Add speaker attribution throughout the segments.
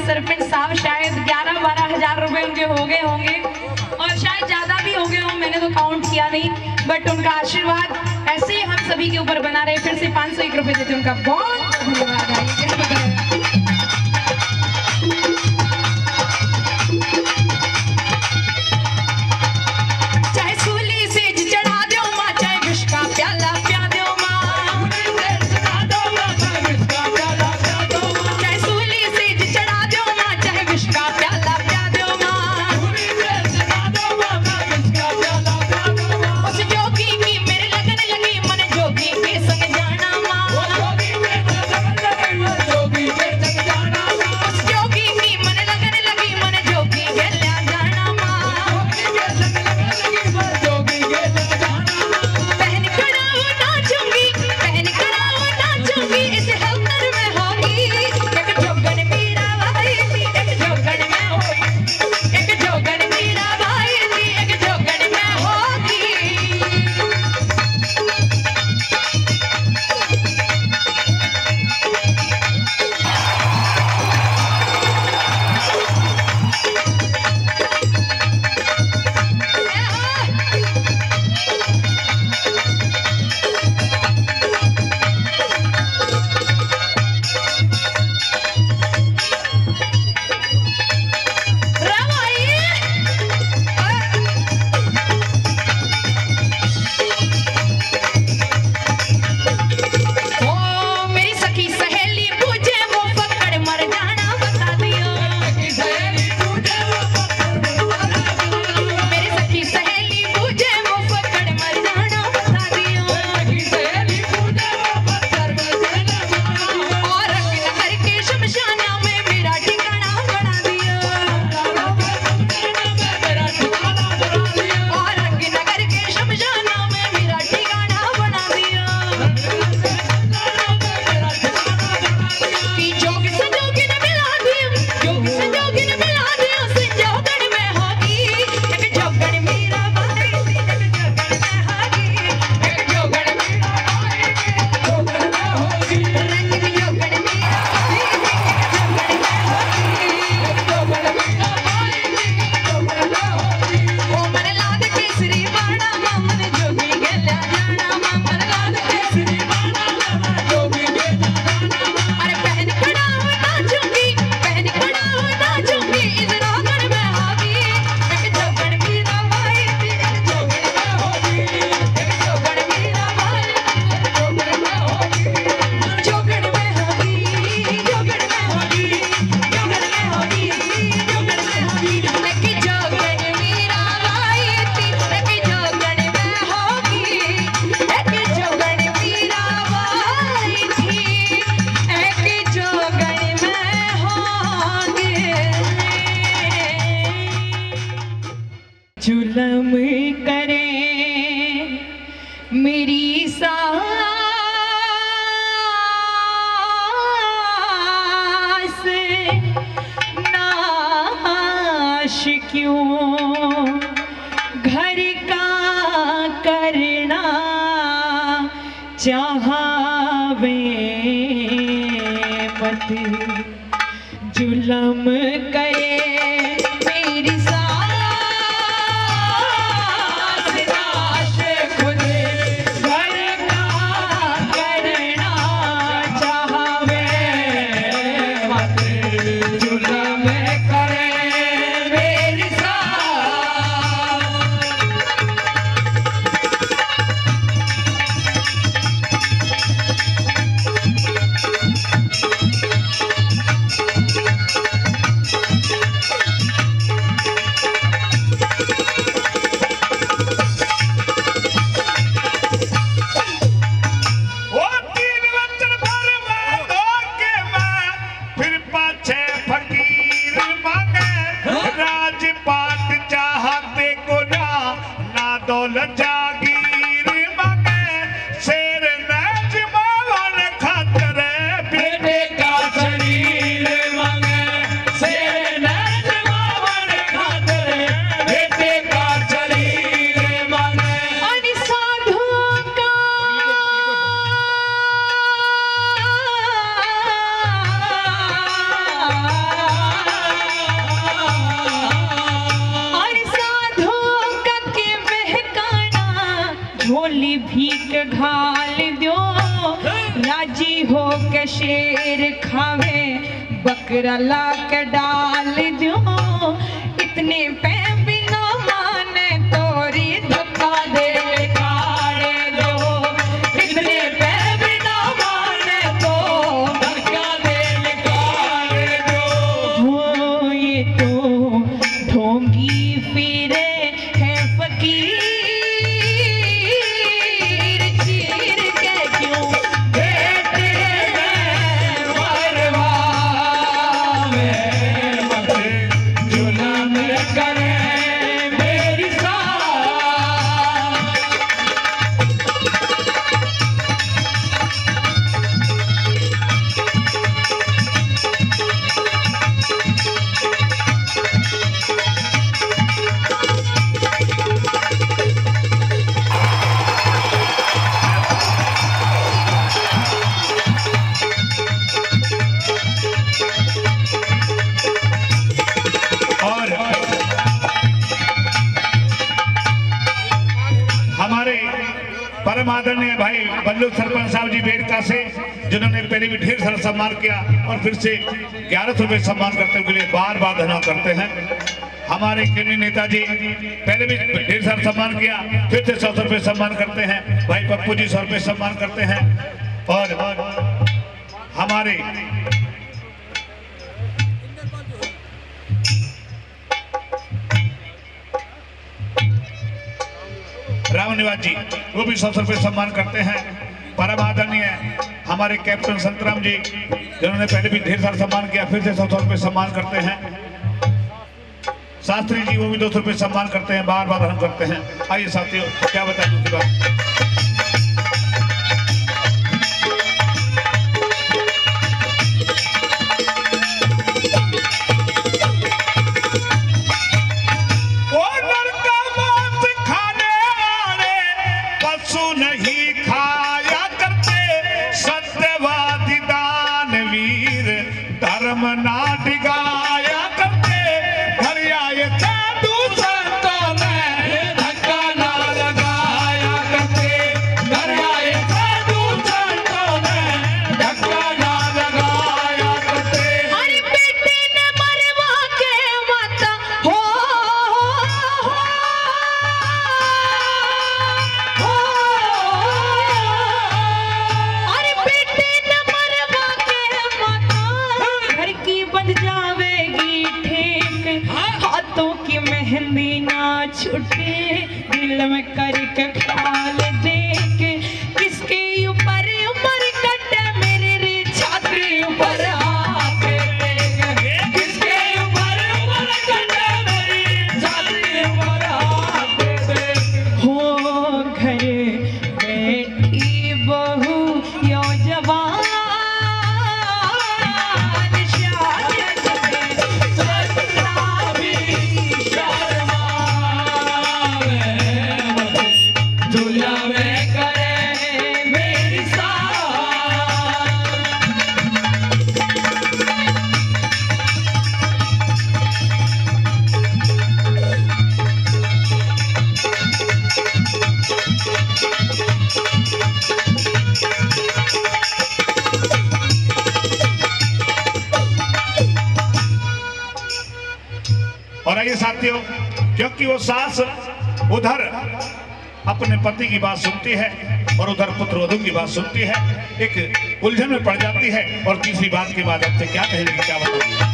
Speaker 1: सरपंच साहब शायद 11-12 हजार रुपए उनके हो गए होंगे और शायद ज्यादा भी हो गए हों, मैंने तो काउंट किया नहीं, बट उनका आशीर्वाद ऐसे ही हम सभी के ऊपर बना रहे। फिर से 501 रुपए देते उनका बहुत धन्यवाद। जुलम करे मेरी सास नाश क्यों घर का करना चाहवे मत जुलम करे मेरी हो के शेर खावे बकरा ला के डाल दो इतने पे बिना माने तोरी धक्का दे काढ़े दो इतने पे बिना माने तो धक्का दे काढ़े दो हो ये तो ढोंगी फिरे है फकीर
Speaker 2: परम आदरणीय भाई बल्लू सरपंच साहब जी बेरका से जिन्होंने पहले भी ढेर सारा सम्मान किया और फिर से 1100 रुपये सम्मान करते हुए लिए बार बार धन्यवाद करते हैं। हमारे केंद्रीय नेताजी पहले भी ढेर सारा सम्मान किया फिर से 100 रुपये सम्मान करते हैं। भाई पप्पू जी 100 रुपये सम्मान करते हैं और हमारे राम निवास जी वो भी 100 रुपये सम्मान करते हैं। परम आदरणीय हमारे कैप्टन संतराम जी जिन्होंने पहले भी ढेर सारा सम्मान किया फिर से 100 रुपये सम्मान करते हैं। शास्त्री जी वो भी 200 रुपये सम्मान करते हैं बार बार हम करते हैं। आइए साथियों क्या बताएं दूसरी बात नहीं खाया करते सत्यवादी दानवीर धर्म ना डिगाया करते घर आए साधु संतों ने धक्का ना लगाया करते घर आए साधु संतों ने धक्का ना लगाया करते।
Speaker 1: अरे बेटे ने मरवा के माता हो मेहंदी ना छूटे दिल में करके ख्याल देख किसके ऊपर उमर कटे मेरे रे छाती ऊपर हाथ देख किसके ऊपर उमर कटे मेरी छाती ऊपर हाथ देख हो घर बैठी बहू यो जवान
Speaker 2: और आइए साथियों क्योंकि वो सास उधर अपने पति की बात सुनती है और उधर पुत्रवधू की बात सुनती है एक उलझन में पड़ जाती है और तीसरी बात के बाद आपसे क्या कहने की क्या बताऊं।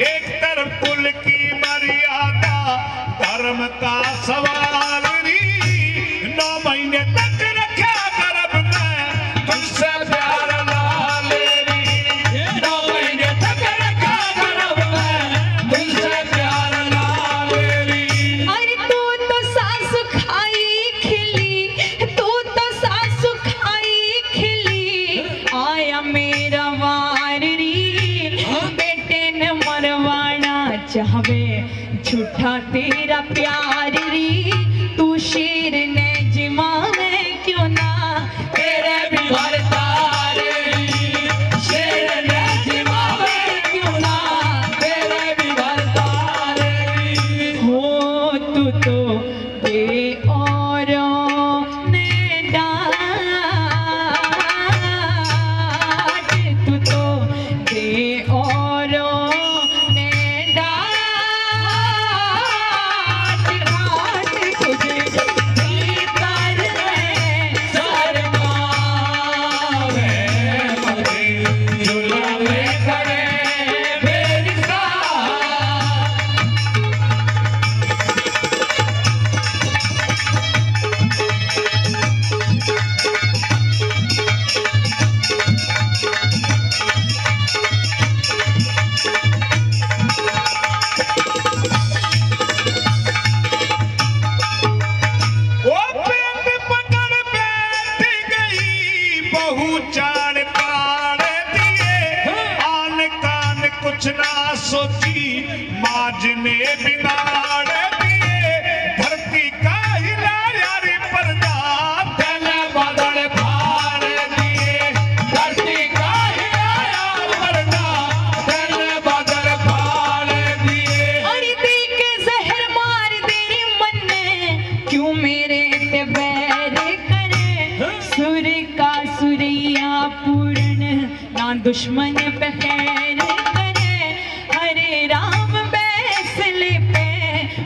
Speaker 2: एक तरफ कुल की मर्यादा धर्म का सवाल री 9 महीने तक रखा गर्भ में तुमसे प्यार लाल री केहू चाड़ ताड़ दिए आन कान कुछ ना सोची माज ने बिगाड़ दिए धरती का हिला यारी पर्दा तल बादल फाड़ दिए धरती का हिला यार पर्दा तल बादल फाड़ दिए
Speaker 1: और दी के जहर मार दे मन में क्यों मेरे ते बैर करे सुर का सुरैया पूर्ण ना दुश्मन पे खैर करे हरे राम बैसले पे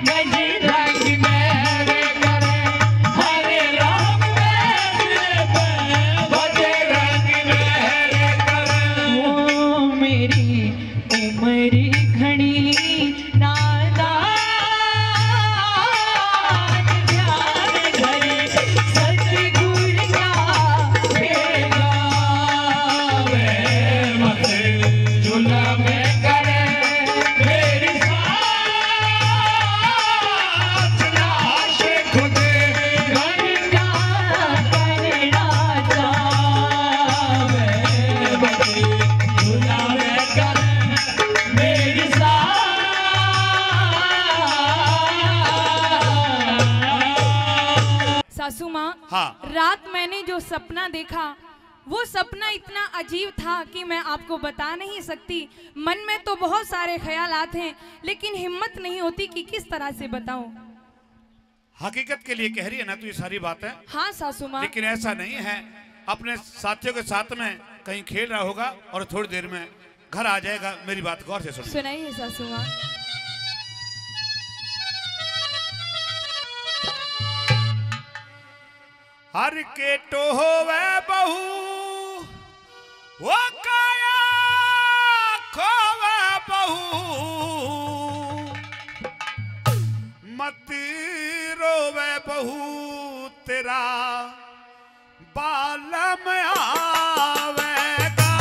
Speaker 1: बजरंग बैर करे हरे राम बैसले पे बजरंग बैर करे वो मेरी उम्र घड़ी नादान ध्यान धरे सतगुर का भेगा वे मत जुल्म करे मेरी साथ नाश खुद घर का करना चाहे मत जुल्म करे मेरी सासू माँ
Speaker 2: हाँ।
Speaker 1: रात मैंने जो सपना देखा वो सपना इतना अजीब था कि मैं आपको बता नहीं सकती। मन में तो बहुत सारे ख्यालात हैं लेकिन हिम्मत नहीं होती कि किस तरह से बताऊं।
Speaker 2: हकीकत के लिए कह रही है ना तू ये सारी बातें
Speaker 1: हाँ सासू माँ।
Speaker 2: लेकिन ऐसा नहीं है अपने साथियों के साथ में कहीं खेल रहा होगा और थोड़ी देर में घर आ जाएगा। मेरी बात गौर से सुन।
Speaker 1: सुनाइए सासू माँ।
Speaker 2: हर के टोहवे बहू वो काया खोवे बहू मत रोवे बहू तेरा बालम आवेगा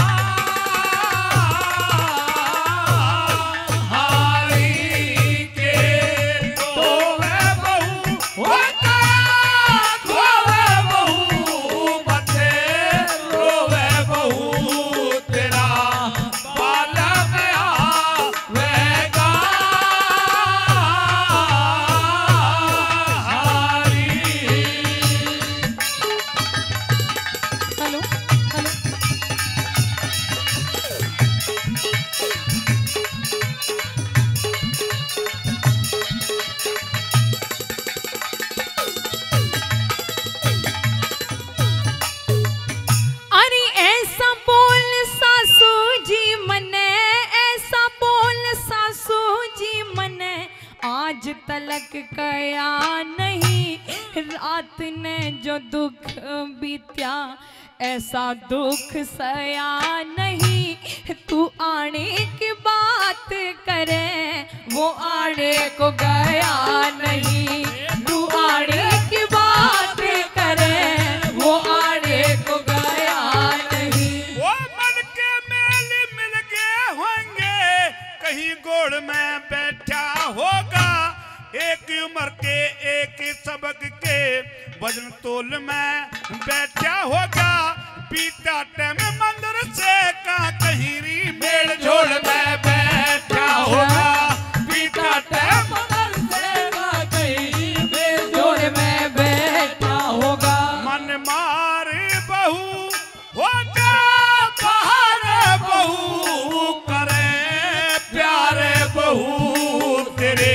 Speaker 2: हारी के टोहवे बहू वो
Speaker 1: आज तलक कया नहीं रात ने जो दुख बीत्या ऐसा दुख सया नहीं। तू आने की बात करे वो आने को गया नहीं। तू आने की बात करे वो आने को गया नहीं।
Speaker 2: वो मन के मेल मिल गए होंगे कहीं गोड़ में बैठा होगा। एक उम्र के एक सबक के वजन तोल में बैठा होगा। बीता टाइम मंदिर से कहीं मेल झोल में बैठा होगा। बीता टाइम मंदिर से कहीं मेल झोल में बैठा होगा। मन मार बहू हो जा बाहर बहू करे प्यारे बहू तेरे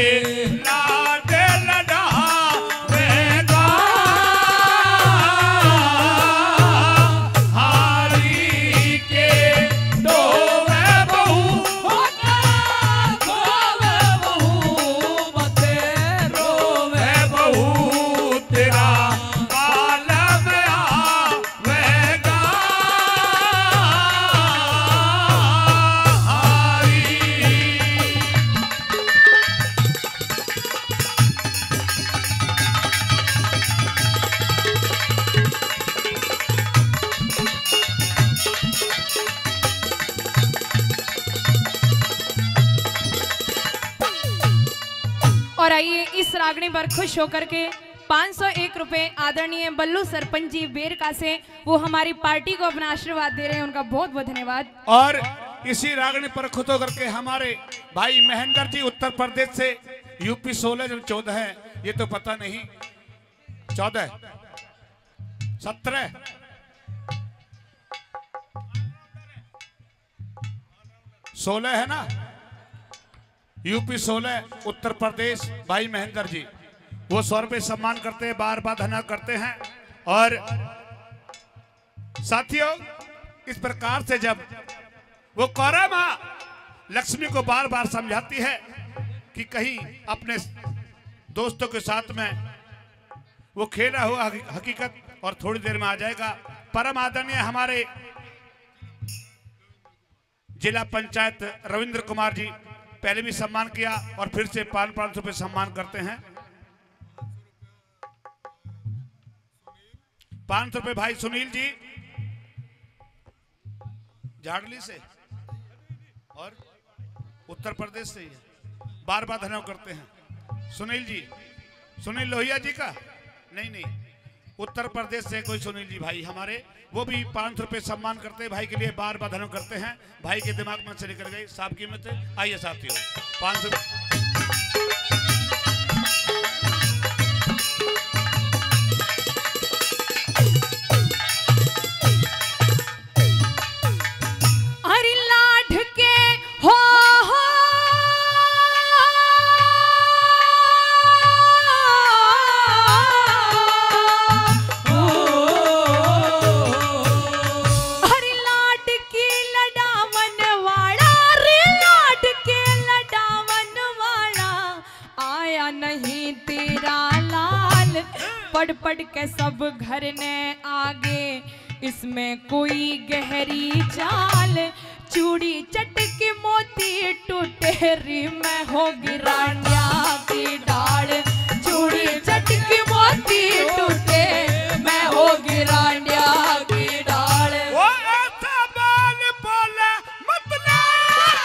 Speaker 1: और आइए इस रागनी पर खुश होकर के 501 रुपए आदरणीय बल्लू सरपंच जी बेरका से, वो हमारी पार्टी को अपना आशीर्वाद दे रहे हैं, उनका बहुत बहुत धन्यवाद।
Speaker 2: और इसी रागनी पर खुद होकर के हमारे भाई महेंद्र जी उत्तर प्रदेश से, यूपी 16 जो 14 है, ये तो पता नहीं 14 17 16 है ना, यूपी 16 उत्तर प्रदेश भाई महेंद्र जी, वो 100 रुपये सम्मान करते हैं, बार बार धन्यवाद करते हैं। और साथियों, इस प्रकार से जब वो कौरा माँ लक्ष्मी को बार बार समझाती है कि कहीं अपने दोस्तों के साथ में वो खेला हुआ हकीकत और थोड़ी देर में आ जाएगा। परम आदरणीय हमारे जिला पंचायत रविंद्र कुमार जी पहले भी सम्मान किया और फिर से 500 रुपये सम्मान करते हैं। 500 रुपये भाई सुनील जी झाड़ली से और उत्तर प्रदेश से बार बार धन्यवाद करते हैं। सुनील जी, सुनील लोहिया जी का नहीं, उत्तर प्रदेश से कोई सुनील जी भाई हमारे, वो भी 500 रुपये सम्मान करते हैं भाई के लिए, बार बार धन्यवाद करते हैं। भाई के दिमाग में से निकल गई साहब कीमत है। आइए साथियों, 500
Speaker 1: पढ़ पढ़ के सब घर ने आगे, इसमें कोई गहरी चाल, चूड़ी चटके मोती टूटे री में होगी रांडिया की डाल, चूड़ी चटके मोती टूटे मैं होगी रांडिया की डाल।
Speaker 2: वो ऐसा बोल बोले मत ना,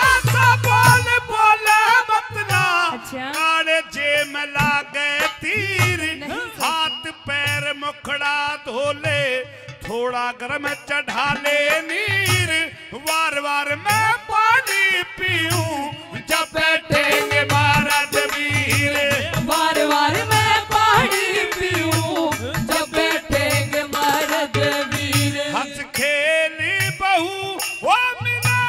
Speaker 2: ऐसा बोल बोले मत ना,
Speaker 1: अच्छा
Speaker 2: काले जे में लागे तीर, हाथ पैर मुखड़ा धोले, थोड़ा गर्म चढ़ा ले नीर, वार वार मैं पानी पीऊं जब बैठेंगे भारत वीर,
Speaker 1: वार वार मैं पानी पीऊं जब बैठेंगे भारत वीर।
Speaker 2: हंस खेली बहू वो मिला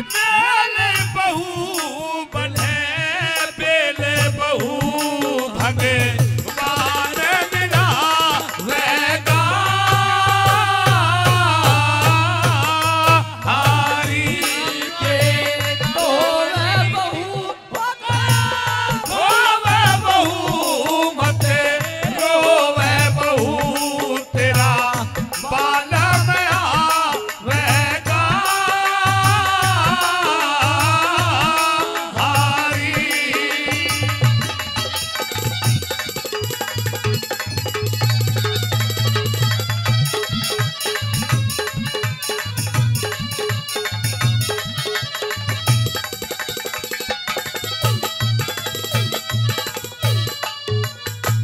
Speaker 2: मेले बहू, बने बेले बहू भगे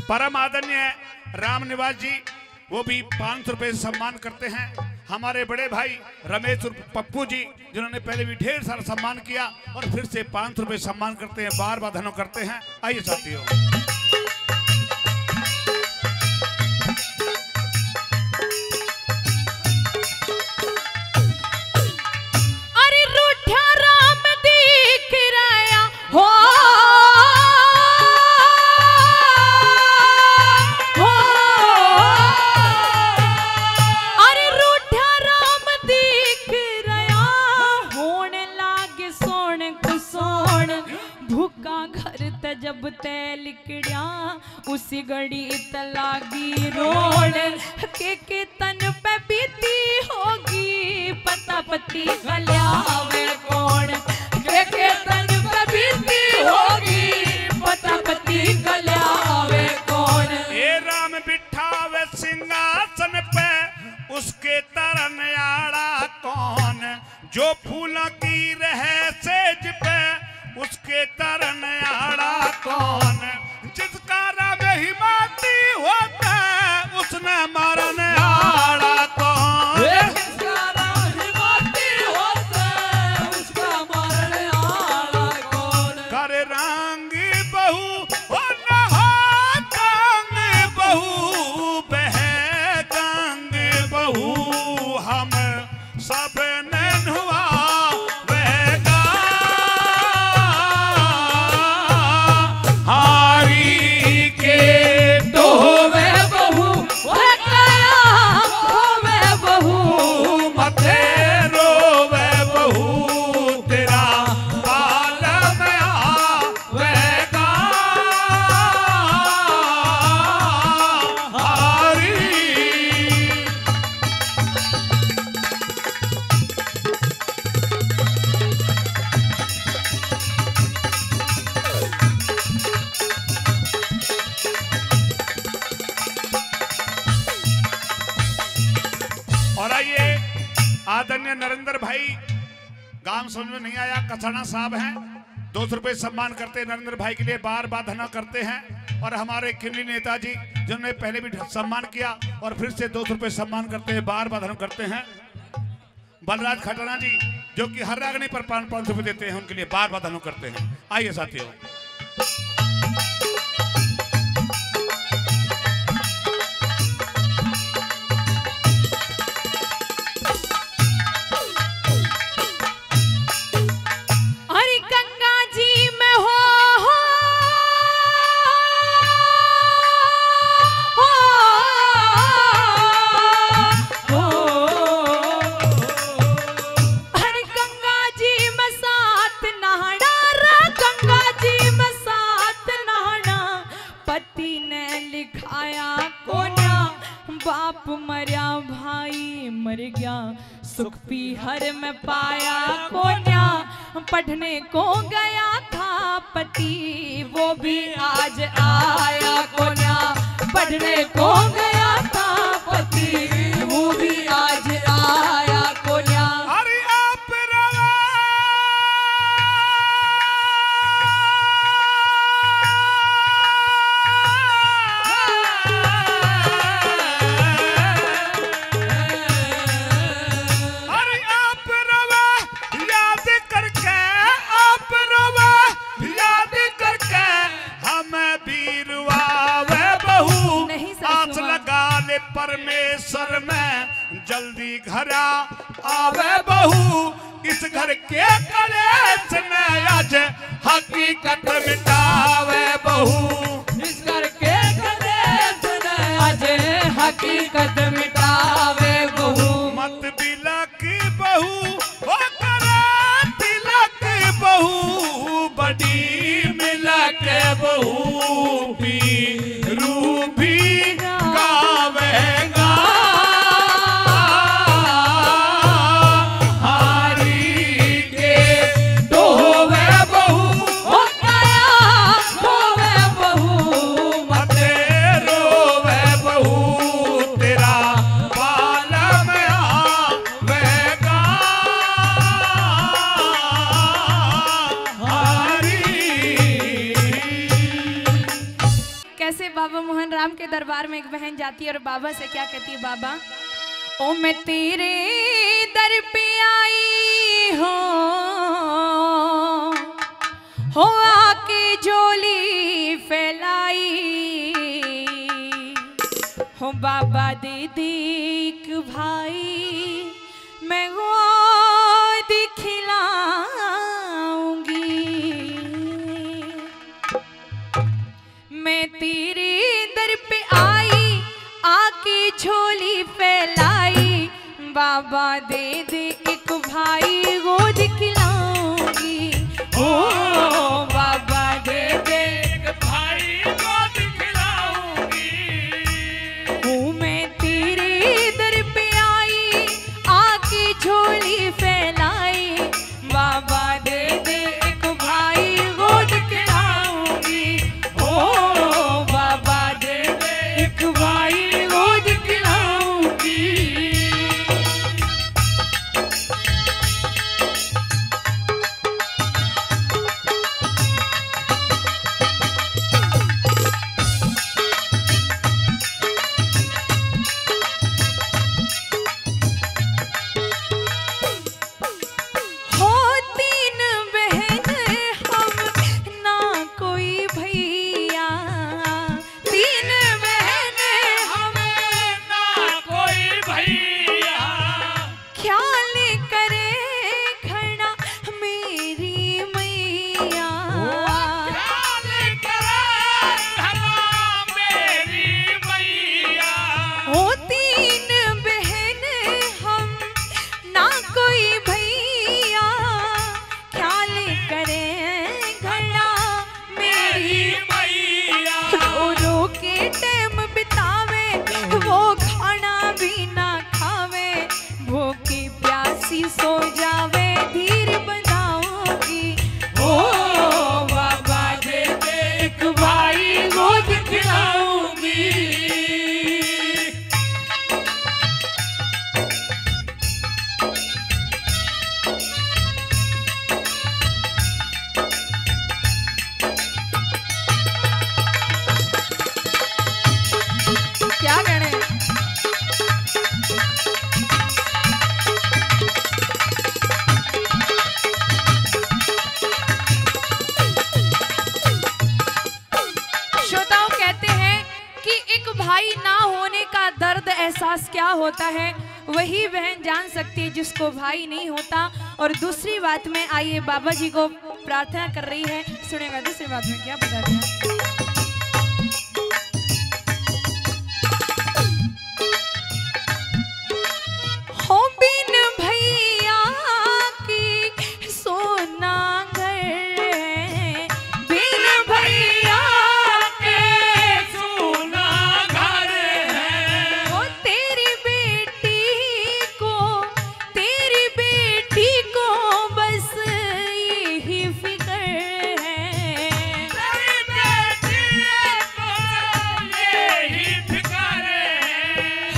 Speaker 2: परम आदरणीय राम निवास जी, वो भी 500 रुपये सम्मान करते हैं। हमारे बड़े भाई रमेश उर्फ पप्पू जी, जिन्होंने पहले भी ढेर सारा सम्मान किया और फिर से 500 रुपये सम्मान करते हैं, बार बार धन्यवाद करते हैं। आइए साथियों,
Speaker 1: अरे रूठा राम दिख रहा हो, जब ते लिकड़िया उसी घड़ी तलागी रोड, के तन पे बीती होगी पता पति गलियावे कौन, के तन पे बीती होगी पता पति गलियावे कौन।
Speaker 2: ए राम बिठावे सिंहासन पे उसके तरन आड़ा कौन, जो फूलों की रहे सेज पे उसके तरन आड़ा कौन, जिसका राम रही माती होता उसने मारने आड़ा कौन,
Speaker 3: जिसका रही माती होता उसका मारने आड़ा कौन।
Speaker 2: करे रंगी बहू हो नहा गंग बहू बहे गंग बहू हम सब नन्हुआ बहगा हारी के
Speaker 3: तो वे बहू वे काया वे बहू
Speaker 2: मथे रोवे बहू तेरा बाल में आवेगा हारी। और आइए आदरणीय नरेंद्र भाई, गांव समझ में नहीं आया, कसाना साहब हैं, 200 रुपए सम्मान करते हैं नरेंद्र भाई के लिए, बार बार धना करते हैं। और हमारे किन्नी नेताजी जिन्होंने पहले भी सम्मान किया और फिर से 200 रुपए सम्मान करते हैं, बार बार धना करते हैं। बलराज खटाना जी जो कि हर रागनी पर 500 रुपए देते हैं, उनके लिए बार बार धना करते हैं। आइए साथियों,
Speaker 1: अरे गंगा जी में हो अरे गंगा जी में साथ नहाना रे, गंगा जी में साथ नहाना। पति ने लिखाया कोना, बाप मरया भाई मर गया, सुख पीहर में पाया कोन्या। पढ़ने को गया था पति वो भी आज आया कोन्या, पढ़ने को गया था पति वो भी आज आया कोन्या।
Speaker 2: अरे आप रवा अरे आप रवा याद करके, आप रवा याद करके हमें बीरवा वे बहू
Speaker 1: नहीं सर,
Speaker 2: आस
Speaker 1: सुहा।
Speaker 2: लगा ले परमेश्वर में जल्दी घरा आवे बहू। इस घर के कलेश ने आज हकीकत मिटावे बहू।
Speaker 3: इस करके कलेश ने आज हकीकत मिटावे बहू।
Speaker 2: मत बिलक बहू हो करे तिलक बहू, बड़ी मिलक बहू भी रूबी गावेगा हारी के
Speaker 3: होवे बहू हो काया होवे बहू
Speaker 2: मते रोवे बहू तेरा बाल में आवेगा हारी।
Speaker 1: कैसे बाबा मोहन राम के दरबार में एक बहन जाती है और बाबा से क्या कहती है, बाबा ओ मैं तेरे दर पे आई हो आके झोली फैलाई हो बाबा दे देख भाई मैं गोद खिलाऊंगी। मैं तेरे दर पे आई आके झोली फैलाई, बाबा दे दे एक भाई गोद खिलाऊंगी। ओ बाबा दे दे
Speaker 2: एक भाई गोद खिलाऊंगी।
Speaker 1: हूँ मैं तेरे दर पे आई आके झोली फैलाई, बाबा दे दे एक भाई गोद खिलाऊंगी। ओ बाबा दे दे एक भाई गोद खिलाऊंगी। एहसास क्या होता है वही बहन जान सकती है जिसको भाई नहीं होता। और दूसरी बात में आइए बाबा जी को प्रार्थना कर रही है, सुनेगा दूसरी बात में क्या बताते हैं। हो बिन भैया की सोना घर, बिन भैया के
Speaker 3: सोना घर है।
Speaker 1: वो तेरी बेटी को बस यही फिक्र है।
Speaker 3: तेरी बेटी को यही फिक्र है।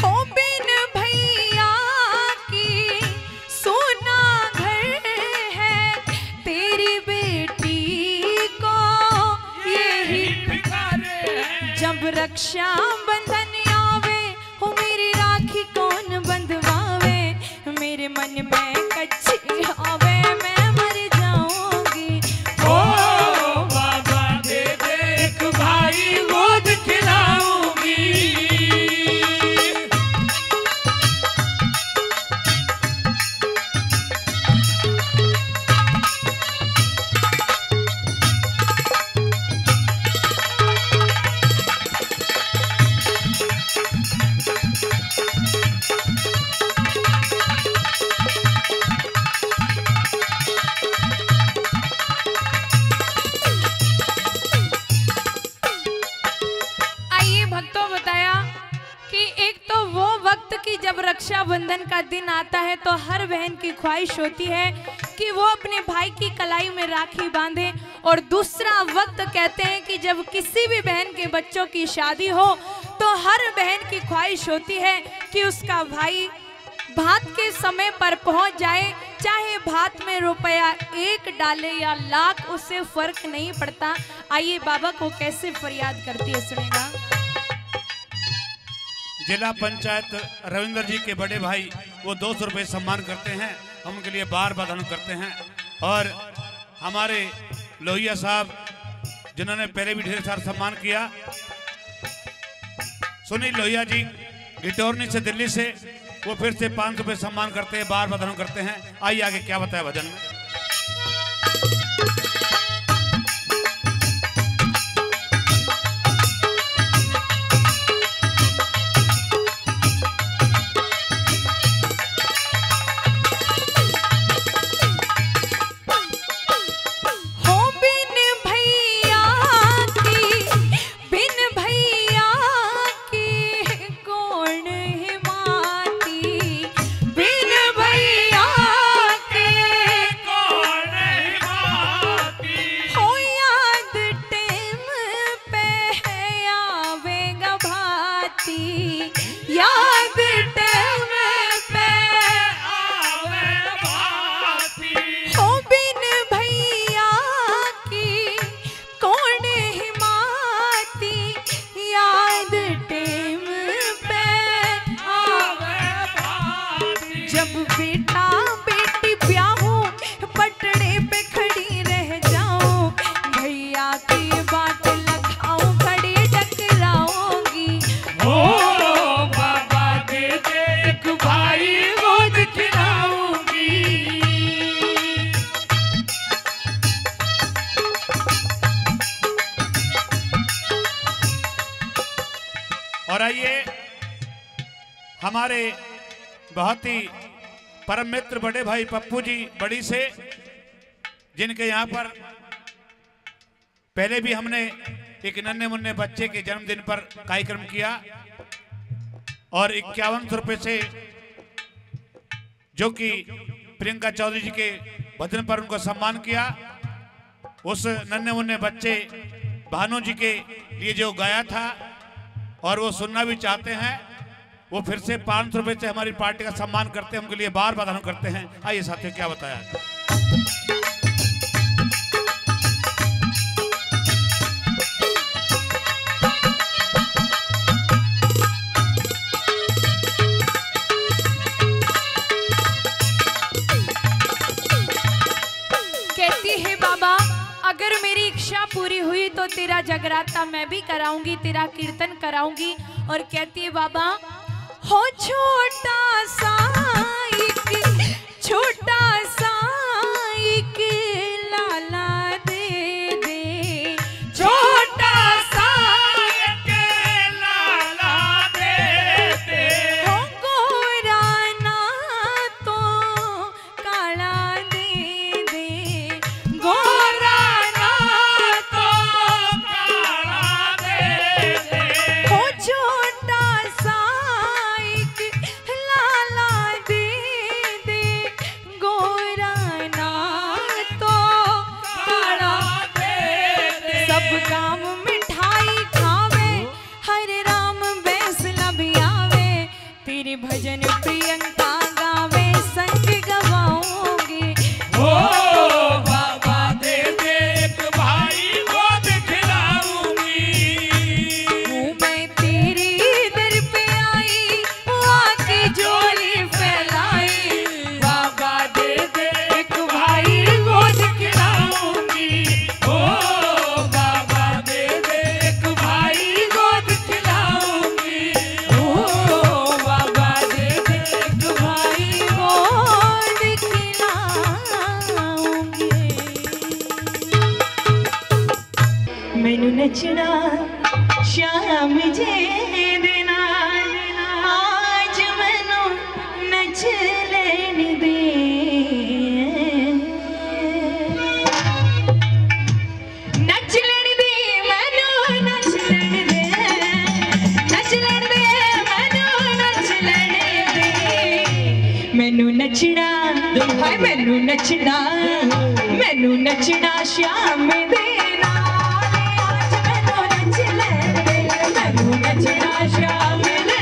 Speaker 1: हो बिन भैया की सोना घर है, तेरी बेटी को यही
Speaker 3: फिक्र है।
Speaker 1: जब रक्षा बंधन आवे हो मेरी राखी कौन बंधवावे, मेरे मन में कच्ची आवे मैं मर जाऊंगी।
Speaker 3: ओ बाबा दे दे एक भाई गोद खिलाऊंगी।
Speaker 1: आइए भक्तों, बताया कि एक तो वो वक्त की जब रक्षाबंधन का दिन आता है तो हर बहन की ख्वाहिश होती है कि वो अपने भाई की कलाई में राखी बांधे, और दूसरा वक्त कहते हैं कि जब किसी भी बहन के बच्चों की शादी हो तो हर बहन की ख्वाहिश होती है कि उसका भाई भात के समय पर पहुंच जाए, चाहे भात में रुपया 1 डाले या लाख, उससे फर्क नहीं पड़ता। आइए बाबा को कैसे फरियाद करती है, सुनेगा।
Speaker 2: जिला पंचायत रविंद्र जी के बड़े भाई वो 200 रुपये सम्मान करते हैं, हम उनके लिए बार बार धन्यवाद करते हैं। और हमारे लोहिया साहब जिन्होंने पहले भी ढेर सारा सम्मान किया, सुनील लोहिया जी गिटोरनी से दिल्ली से, वो फिर से 500 रुपये सम्मान करते हैं, बार बार धन्यवाद करते हैं। आइए आगे क्या बताया भजन में।
Speaker 1: हो बिन भैया की कौन हिमाती, बिन भैया के
Speaker 3: कौन हिमाती।
Speaker 1: हो याद टेम पे आवेगा भाती, याद टेम पे
Speaker 3: आवे भाती।
Speaker 1: हो बिन भैया की कौन हिमाती, याद टेम पे
Speaker 3: आवे भाती।
Speaker 1: जब बेटा बेटी ब्याहूं पटड़े पे खड़ी रह जाऊं, भैया की बात लगाऊं खड़ी टकराऊंगी।
Speaker 3: ओ बाबा दे दे एक भाई गोद खिलाऊंगी।
Speaker 2: और आइए हमारे बहुत ही परम मित्र बड़े भाई पप्पू जी बड़ी से, जिनके यहाँ पर पहले भी हमने एक नन्हे मुन्ने बच्चे के जन्मदिन पर कार्यक्रम किया, और 51 रुपये से जो कि प्रियंका चौधरी जी के भजन पर उनको सम्मान किया। उस नन्हे मुन्ने बच्चे भानु जी के लिए जो गाया था और वो सुनना भी चाहते हैं, वो फिर से 500 रुपये से हमारी पार्टी का सम्मान करते हैं, उनके लिए बार बार धन्यवाद करते हैं। आइए साथियों क्या बताया।
Speaker 1: कहती है बाबा अगर मेरी इच्छा पूरी हुई तो तेरा जगराता मैं भी कराऊंगी, तेरा कीर्तन कराऊंगी। और कहती है बाबा हो छोटा सा लाला दे दे,
Speaker 3: छोटा सा एक लाला दे दे,
Speaker 1: हो गोरा ना तो काला दे दे,
Speaker 3: गोरा ना तो काला दे दे,
Speaker 1: हो छोटा सा एक लाला दे दे, गोरा ना तो काला
Speaker 3: दे दे,
Speaker 1: सब काम मिठाई खावे, हरे राम बैसला भी आवे, तेरे भजन प्रियंका गावे, संग गवाऊंगी।
Speaker 3: ओ बाबा दे दे एक भाई गोद खिलाऊंगी,
Speaker 1: हूँ मैं तेरी दर पे आई, आके झोली फैलाई,
Speaker 3: बाबा दे दे एक भाई गोद खिलाऊंगी, ओ बाबा दे दे एक भाई गोद खिलाऊंगी, ओ बाबा दे दे एक भाई
Speaker 1: गोद खिलाऊंगी। मैनू नचना शाम जे देना, आज मैनू नच लेन दे, नच लेन दे मैनू, नच लेन दे, नच लेन दे मैनू, नच लेन दे, मैनू नचना हाय मैनू नचना, मैनू नचना शाम दे नाल, आज मैनू नच लेन दे, मैनू नचना शाम दे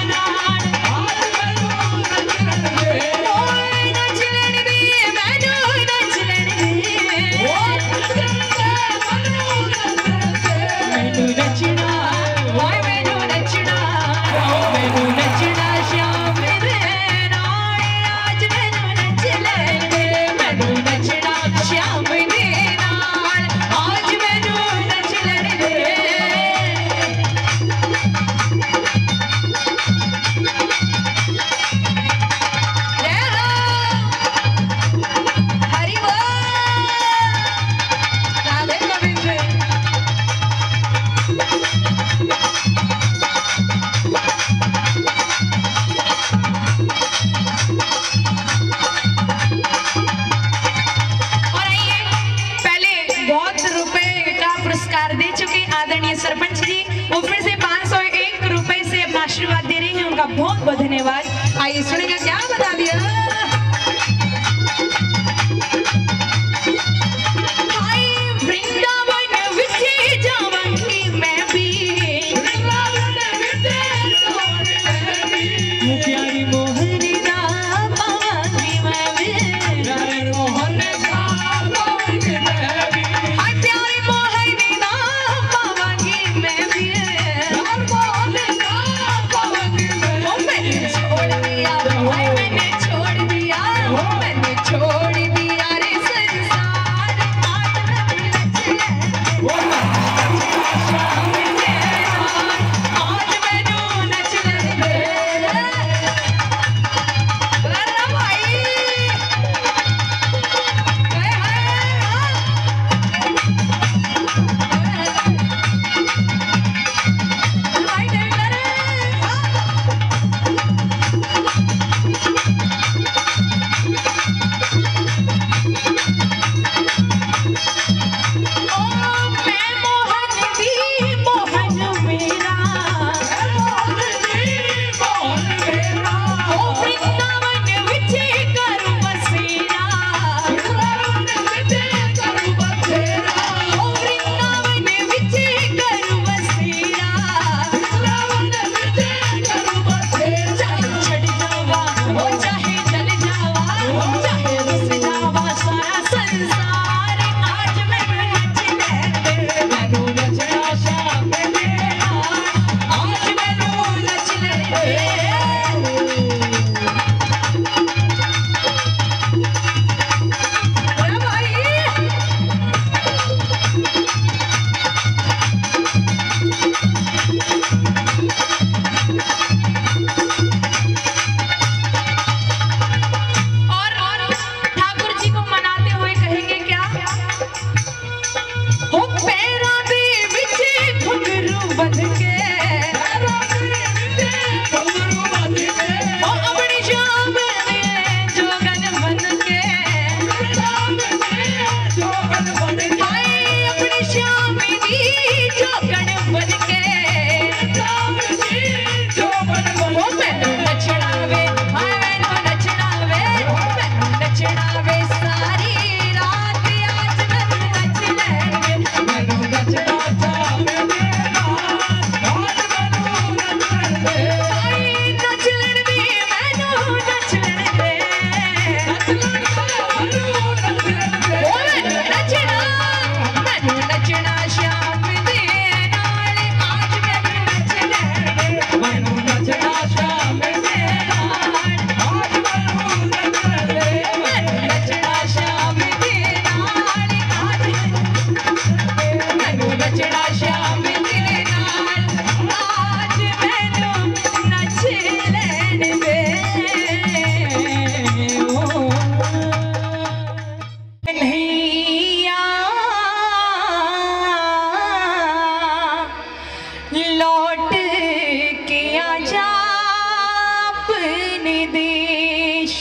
Speaker 1: नाल, आज मैनू नच लेन दे, ओए नच लेन दे मैनू, नच लेन दे, मैनू नचना हाय मैनू नचना, मैनू नचना शाम दे नाल, आज मैनू नच लेन दे, मैनू नचना शाम दे नाल, आज मैनू नच लेन दे। जय हो हरि बोल, राधे गोविंद। और आइए पहले बहुत रुपए का पुरस्कार दे चुके आदरणीय सरपंच जी, वो फिर से 501 रुपए से अपना आशीर्वाद दे रहे हैं, उनका बहुत बहुत धन्यवाद। आइए सुनेंगे क्या बता दिया। हाय वृंदावन विचे जावांगी मैं भी, प्यारी मोहन दा पावांगी मैं भी,
Speaker 3: मोहन दा पावांगी मैं भी,
Speaker 1: हाय प्यारी मोहन दा पावांगी मैं भी,
Speaker 3: मोहन दा पावांगी मैं
Speaker 1: ओ मैंने छोड़ दिया, हाय मैंने छोड़ दिया,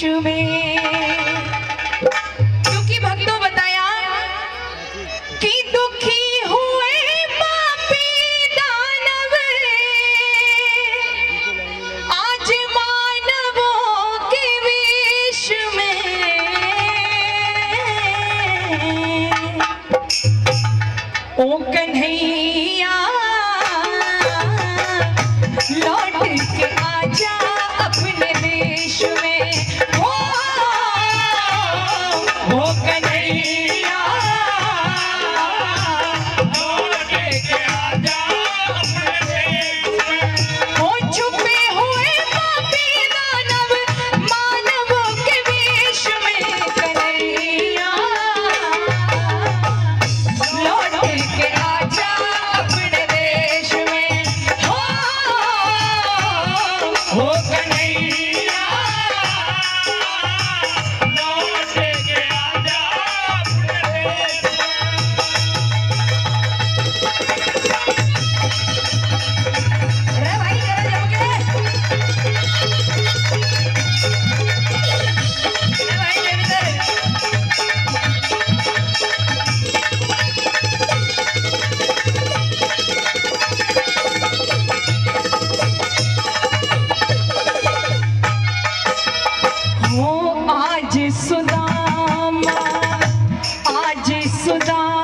Speaker 1: में। क्योंकि भक्तों बताया कि दुखी हुए पापी दानव आज मानवों के वेश में। ओ कन्हैया लौट के आजा अपने देश में। हो कन्हैया
Speaker 3: लौट के आजा अपने देश में।
Speaker 1: हो छुपे हुए पापी दानव मानवों के वेश में। कन्हैया लौट के आजा अपने देश में। हो
Speaker 3: कन्हैया लौट के आजा अपने देश में।
Speaker 1: अरे भाई जरा जाओगे? अरे भाई ले इधर। हो आज सुदामा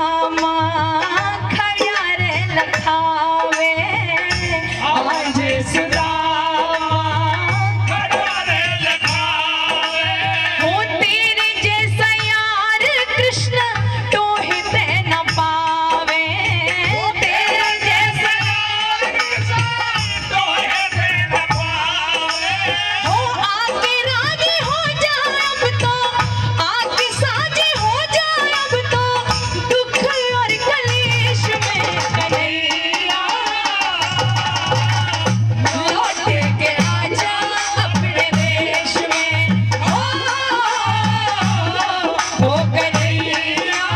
Speaker 1: खड़ा रे लखावे। आज सुदामा
Speaker 3: खड़ा रे लखावे।
Speaker 1: हो तेरे जैसा यार कृष्ण टोहिते न पावे। तेरे जैसा
Speaker 3: तोहे से न पावे।
Speaker 1: हो आके राजी हो जा अब तो, आके साजी हो जा अब तो, दुख और कलेश में। कन्हैया लौट के आजा अपने देश में। हो कन्हैया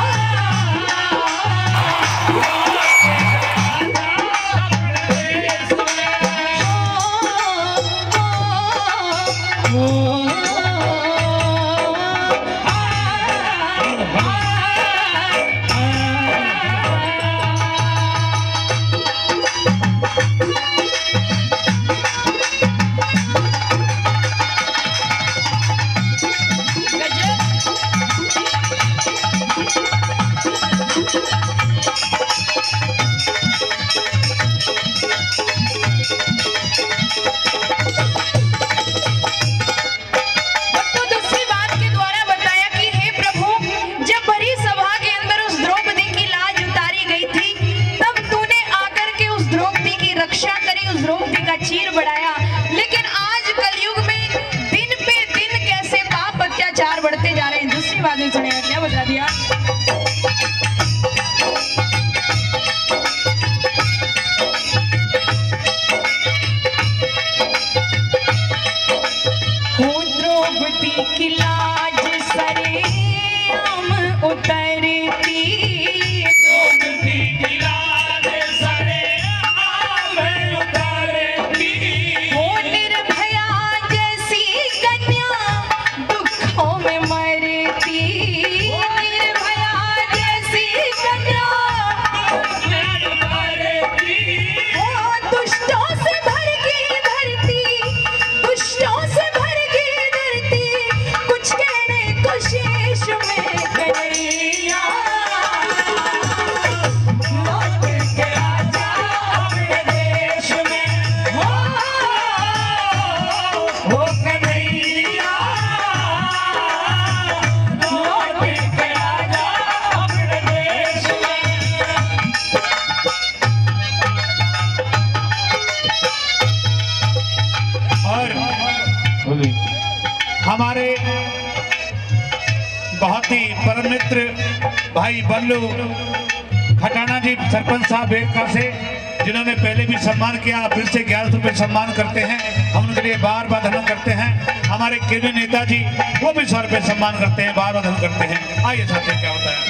Speaker 1: तो दूसरी बात के द्वारा बताया कि हे प्रभु, जब भरी सभा के अंदर उस द्रौपदी की लाज उतारी गई थी, तब तूने आकर के उस द्रौपदी की रक्षा करी, उस द्रौपदी का चीर बढ़ाया। लेकिन आज कलयुग में दिन पे दिन कैसे पाप अत्याचार बढ़ते जा रहे हैं। दूसरी बात भी सुनेगा, क्या बता दिया? हो द्रौपदी की लाज सरेआम उतरती।
Speaker 3: द्रौपदी की लाज सरेआम उतरती।
Speaker 1: हो निर्भया जैसी कन्या दुखों में मरती। निर्भया जैसी कन्या
Speaker 3: उतरती।
Speaker 1: हो दुष्टों से भर गई धरती, दुष्टों से भर गई धरती, कुछ कहने को शेष में। कन्हैया लौट के आजा अपने देश में। हो कन्हैया लौट के आजा अपने देश में।
Speaker 2: और हमारे बहुत ही परम मित्र भाई बल्लू खटाना जी सरपंच साहब बेरका से, जिन्होंने पहले भी सम्मान किया, फिर से 1100 रुपये सम्मान करते हैं। हम उनके लिए बार बार धन्यवाद करते हैं। हमारे केंद्रीय नेताजी वो भी 100 रुपये सम्मान करते हैं, बार बार धन्यवाद करते हैं। आइए साथियों, क्या होता है।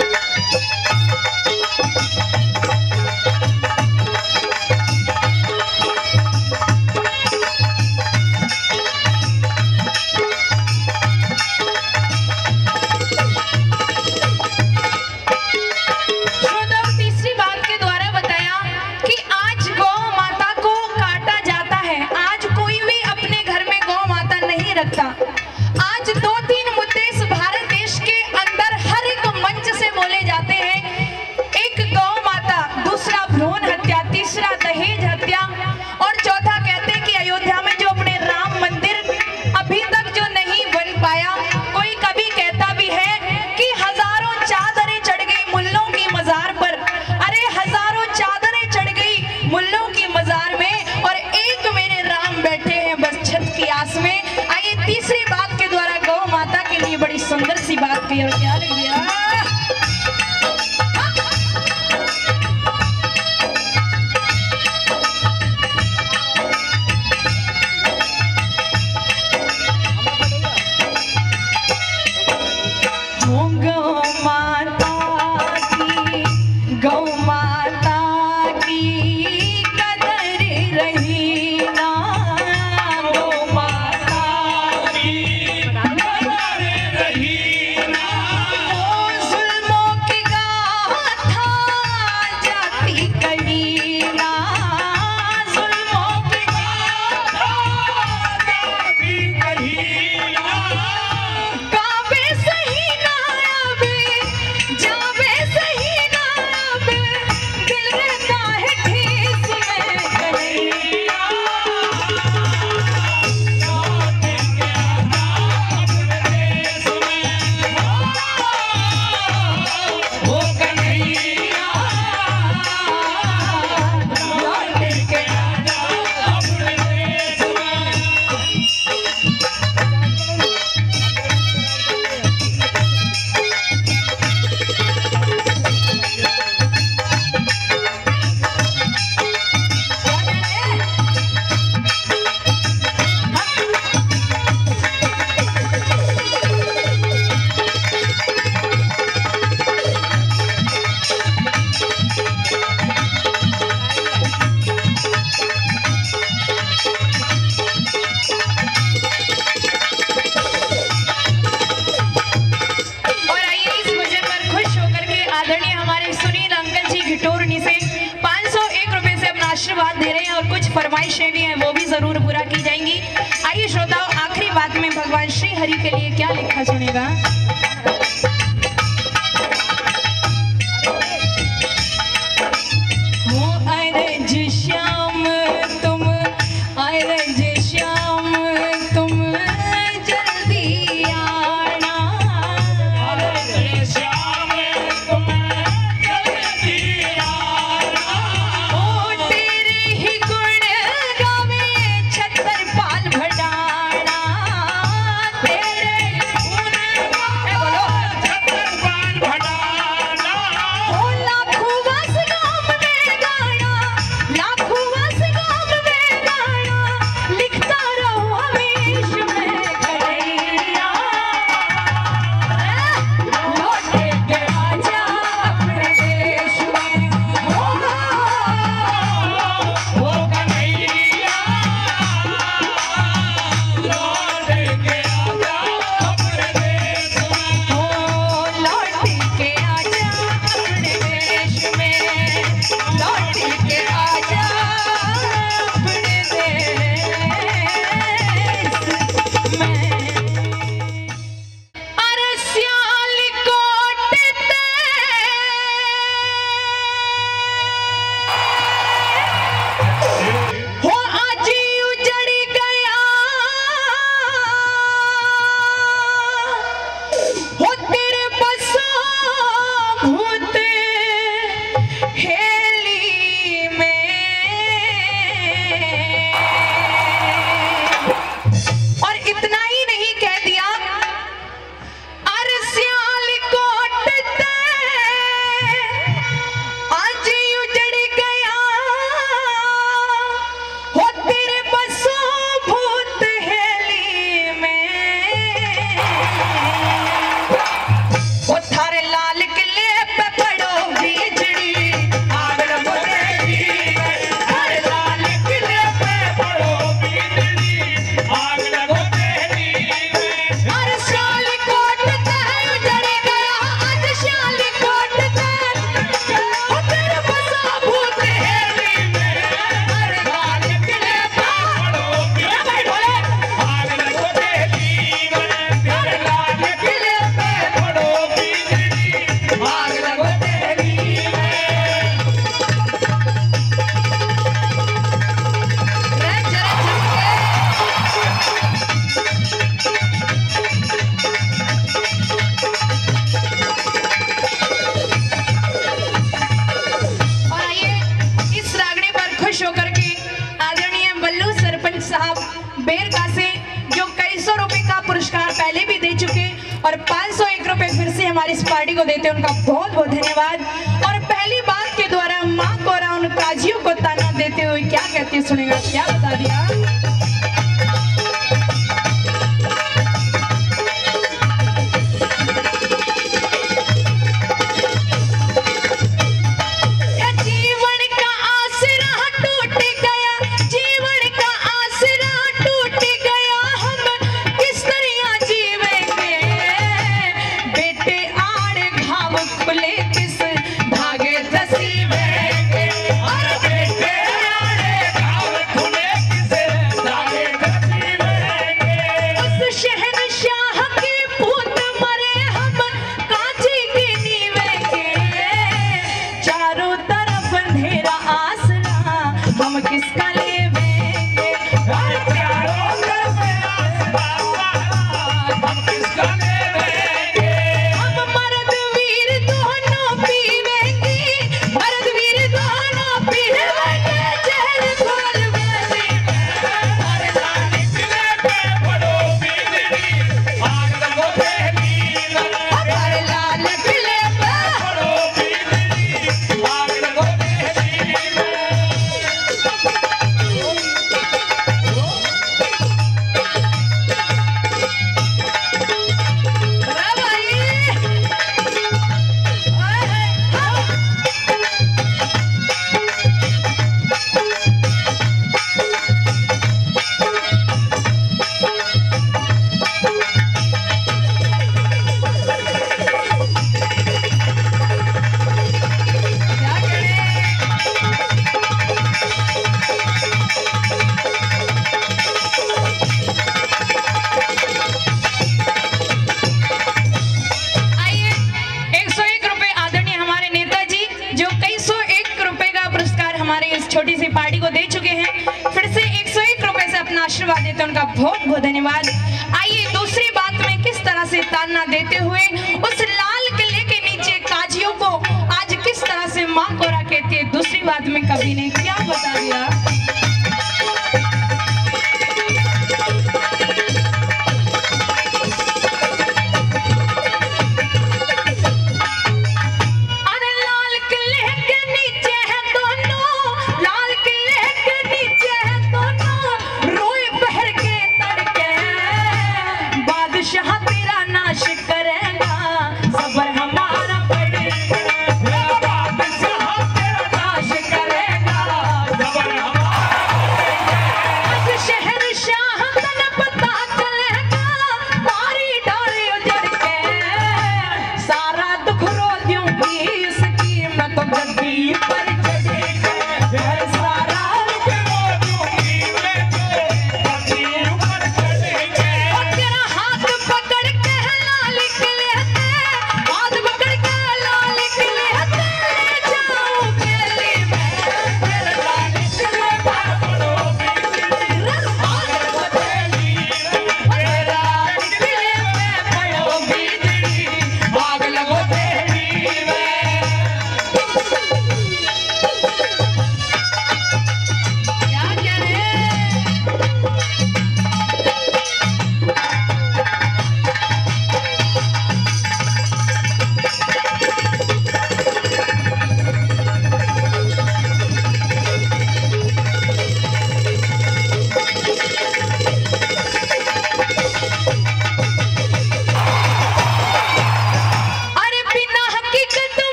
Speaker 1: तीसरी बात के द्वारा गौ माता के लिए बड़ी सुंदर सी बात की। और क्या लिख दिया? आशीर्वाद दे रहे हैं और कुछ फरमाइशें भी हैं, वो भी जरूर पूरा की जाएंगी। आइए श्रोताओं, आखिरी बात में भगवान श्री हरि के लिए क्या लिखा सुनेगा। इस पार्टी को देते हैं उनका बहुत बहुत धन्यवाद। और पहली बात के द्वारा माँ कोरा उन काजियों को ताना देते हुए क्या कहती है सुनेगा, क्या बता दिया। छोटी सी पार्टी को दे चुके हैं, फिर से 101 रुपए से अपना आशीर्वाद देते हैं उनका बहुत बहुत धन्यवाद। आइए दूसरी बात में किस तरह से ताना देते हुए उस लाल किले के नीचे काजियों को आज किस तरह से माँ कोरा कहती है, दूसरी बात में कभी ने क्या बता दिया।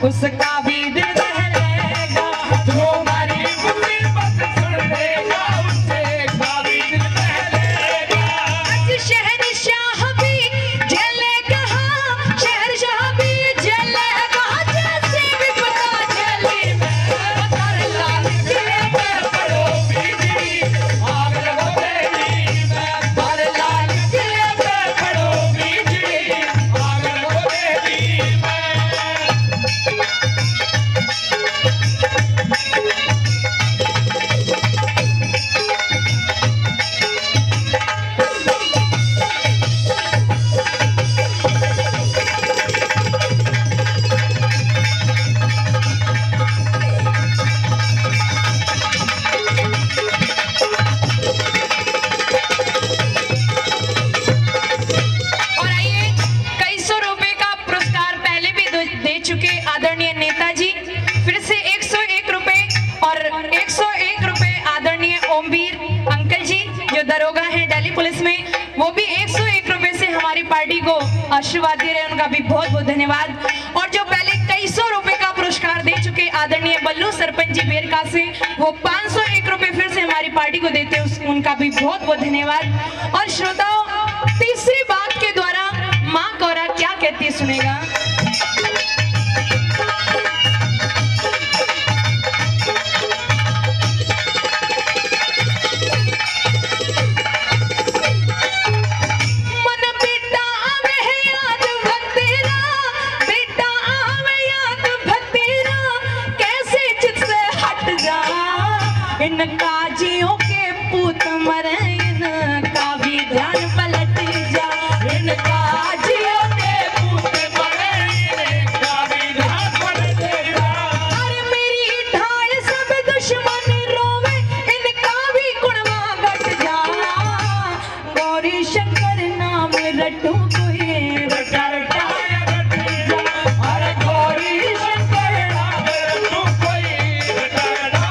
Speaker 1: उसका भी दिल दहलेगा, तुम्हारी मुसीबत सुन लेगा, उसका भी दिल दहलेगा। आज शहंशाह भी जलेगा, शहंशाह भी जलेगा, जैसे भी पता चले कर लाल किले पे पड़ो बिजली, आग लगो तेरी में, कर लाल किले पे पड़ो बिजली, आग लगो तेरी में। दरोगा हैं दिल्ली पुलिस में, वो भी 101 रुपए से हमारी पार्टी को आशीर्वाद दे रहे हैं, उनका भी बहुत बहुत धन्यवाद। और जो पहले कई सौ रुपए का पुरस्कार दे चुके आदरणीय बल्लू सरपंच जी बेरका से, वो 501 रुपए फिर से हमारी पार्टी को देते हैं, उनका भी बहुत बहुत धन्यवाद। और श्रोताओं, तीसरी बात के द्वारा माँ कौरा क्या कहती है सुनेगा। इन काजियों के पूत मरे, इनका भी ध्यान पलट जा। इन काजियों के पूत मरे, इनका भी ध्यान पलट जा। अरे मेरी ढाल सब दुश्मन रोवे, इनका भी गुणवा घट जा। गौरी शंकर नाम रटू कोई रटा रटा घट जा। अरे गौरी शंकर नाम रटू कोई रटा रटा।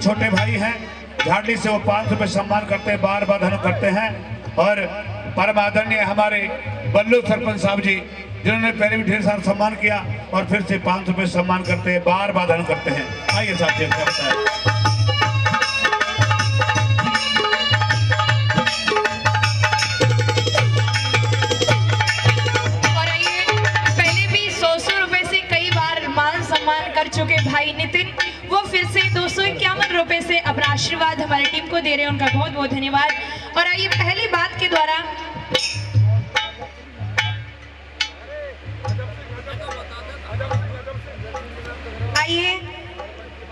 Speaker 2: छोटे भाई हैं, झाड़ी से वो 500 रुपये सम्मान करते हैं, बार बार धन करते हैं। और परम आदरणीय हमारे बल्लू सरपंच साहब जी, जिन्होंने पहले भी ढेर सारा सम्मान किया और फिर से 500 रुपये सम्मान करते हैं, बार बार धन करते हैं। आइए साथियों, क्या बताएं।
Speaker 1: कर चुके भाई नितिन, वो फिर से 251 रुपए से अपना आशीर्वाद हमारी टीम को दे रहे हैं, उनका बहुत बहुत धन्यवाद। और आइए पहली बात के द्वारा आइए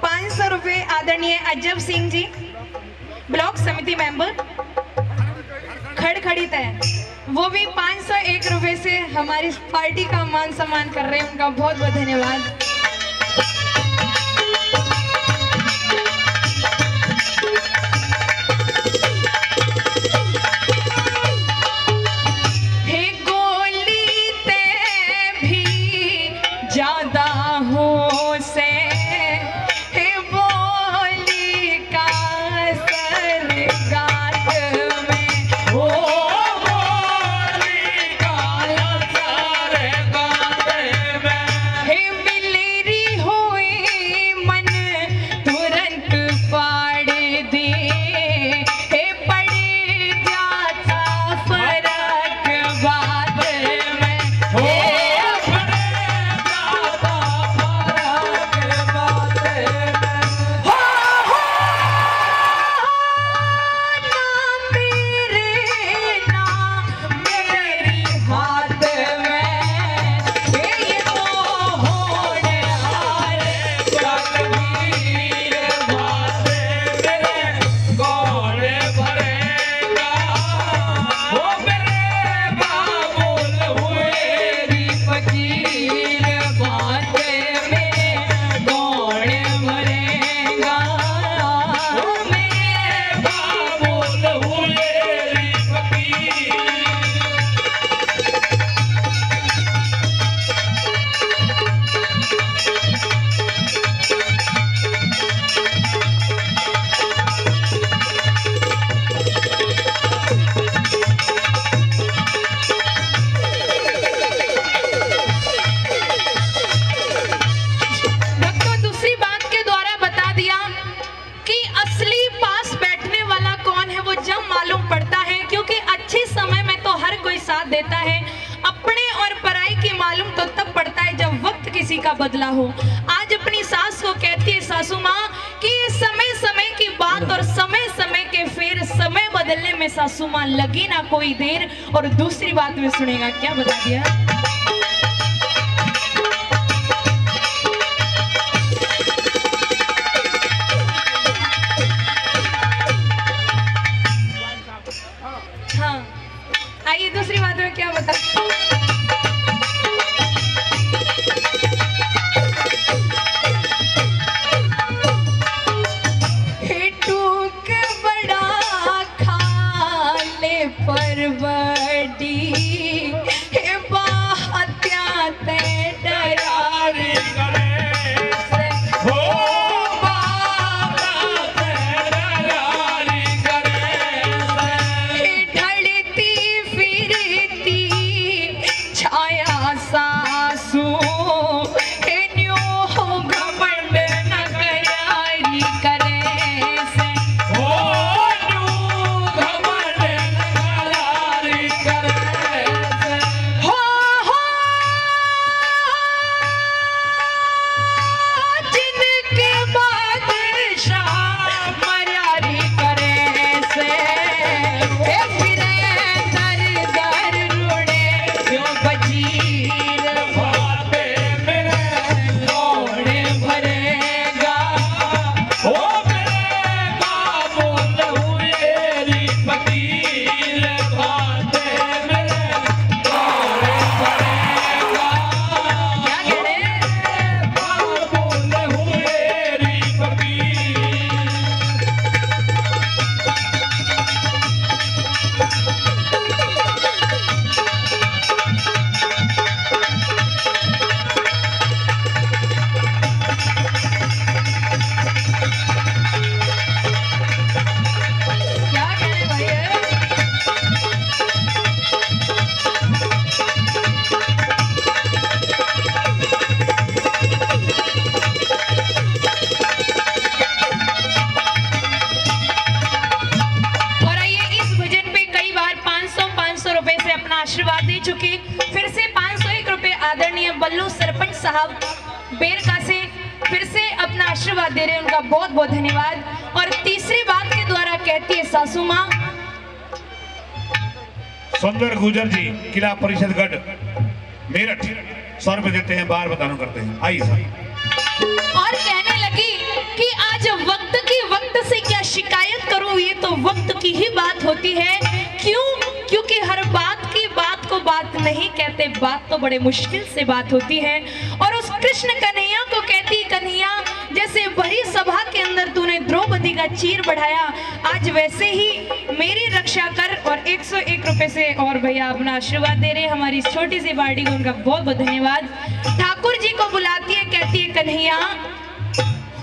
Speaker 1: 500 रुपए आदरणीय अजब सिंह जी, ब्लॉक समिति मेंबर खड़खड़ी तय, वो भी 501 रुपए से हमारी पार्टी का मान सम्मान कर रहे हैं, उनका बहुत बहुत धन्यवाद। मिले बदला हो। आज अपनी सास को कहती है सासू माँ कि ये समय समय की बात और समय समय के फिर समय बदलने में सासू माँ लगी ना कोई देर। और दूसरी बात में सुनेगा क्या बता दिया। हाँ आइए दूसरी बात में क्या बता। पर बड़ी हे बात्या ते डरारी करे हो बाबा डरारी करे ढलती फिरती छाया सासू हे न्यो घमंड न करारी करे आशीर्वाद दे चुके। फिर से 501 रुपए आदरणीय बल्लू सरपंच साहब बेरका से फिर से अपना आशीर्वाद दे रहे हैं, उनका बहुत बहुत धन्यवाद। और तीसरी बात के द्वारा कहती है सासू माँ।
Speaker 2: सुंदर गुजर जी किला परिषद गढ़ मेरठ 100 रुपए देते हैं, बार बताना करते हैं। आइए
Speaker 1: और कहने लगी कि आज वक्त से क्या शिकायत करूं, ये तो वक्त की ही बात होती है। क्यों? क्योंकि हर बात की बात को बात नहीं कहते, बात तो बड़े मुश्किल से बात होती है। और उस कृष्ण कन्हैया को कहती कन्हैया जैसे भरी सभा के अंदर तूने द्रौपदी का चीर बढ़ाया, आज वैसे ही मेरी रक्षा कर। और 101 रुपए से और भैया अपना आशीर्वाद दे रहे हमारी इस छोटी सी पार्टी को, उनका बहुत बहुत धन्यवाद। ठाकुर जी को बुलाती है, कहती है कन्हैया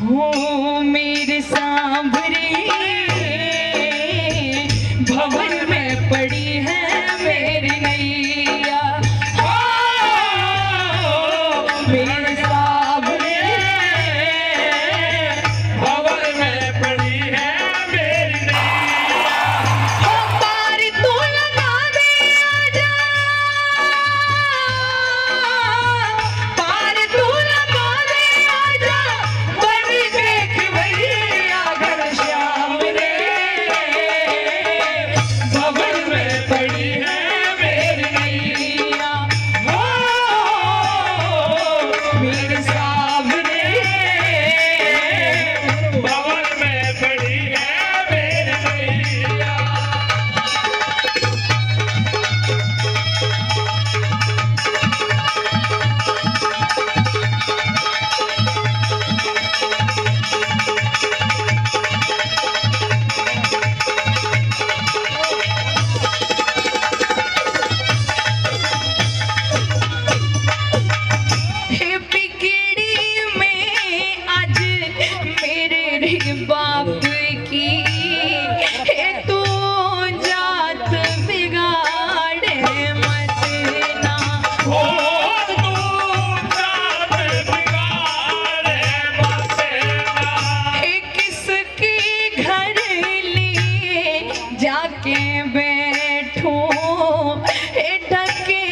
Speaker 1: हो मेरे सांभरी भवन में पड़ी है मेरी नैया, मेरे सांभरी
Speaker 3: भवन में पड़ी है मेरी नैया।
Speaker 1: पार तू लगा दे आजा, पार तू लगा दे आजा, बड़ी देख भैया घनश्याम रे, भवन में पड़ी है मेरी नैया, मेरे सांभरी
Speaker 3: भवन में पड़ी है मेरी नैया।
Speaker 1: हे बिगड़ी में आज मेरे रे बाप की, हे तू जात बिगाड़े मत ना,
Speaker 3: ओ तू जात बिगाड़े मत ना।
Speaker 1: हे किसकी घर लिए जाके बैठो, हे ढके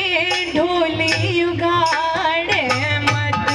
Speaker 1: ढोली उगाड़े मत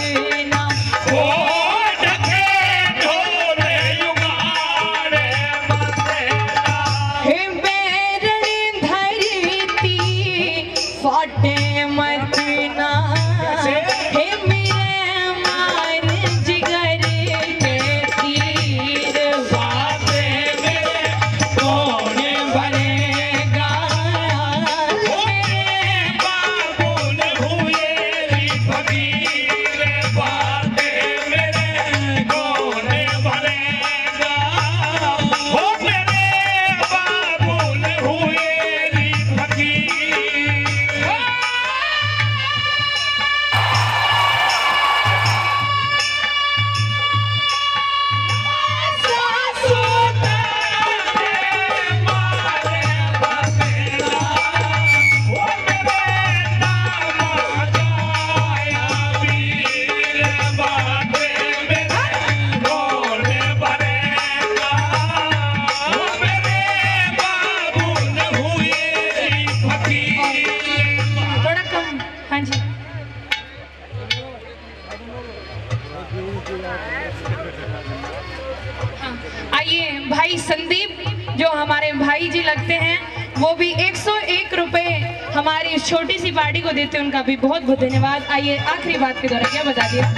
Speaker 1: हाँ, आइए भाई संदीप जो हमारे भाई जी लगते हैं, वो भी 101 रुपए हमारी इस छोटी सी पार्टी को देते हैं, उनका भी बहुत बहुत धन्यवाद। आइए आखिरी बात के दौरान क्या बता दिया।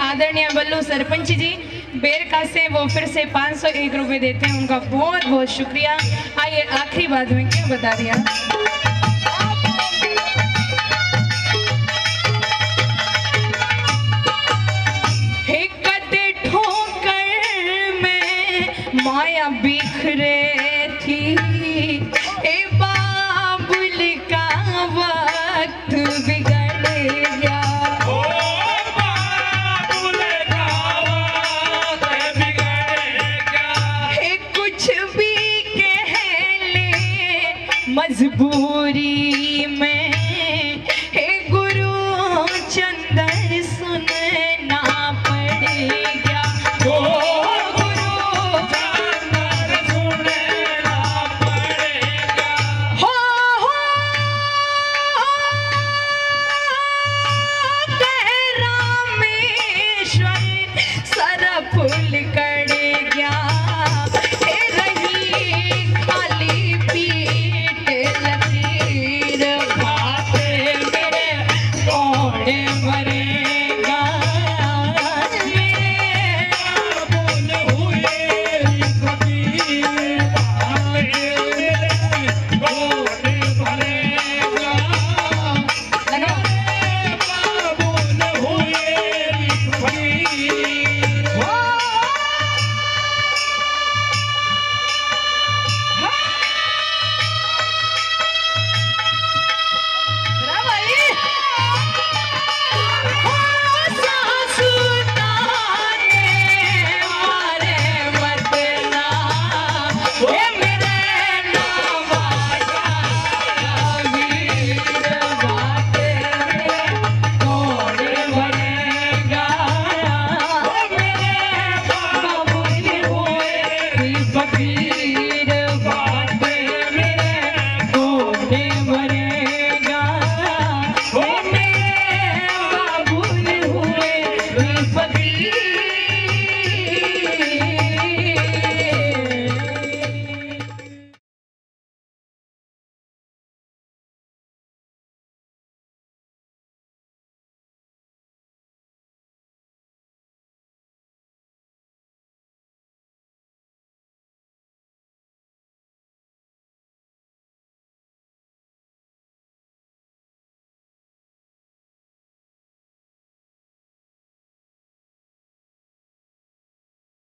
Speaker 1: आदरणीय बल्लू सरपंच जी बेरका से वो फिर से 501 रुपए देते हैं, उनका बहुत बहुत शुक्रिया। आइए आखिरी बात में क्या बता दिया। कदे ठोकर में माया बिखरे थी, ए बाबुल का वक्त बिगड़ गया। मजबूरी में हे गुरु चंदन सुनना।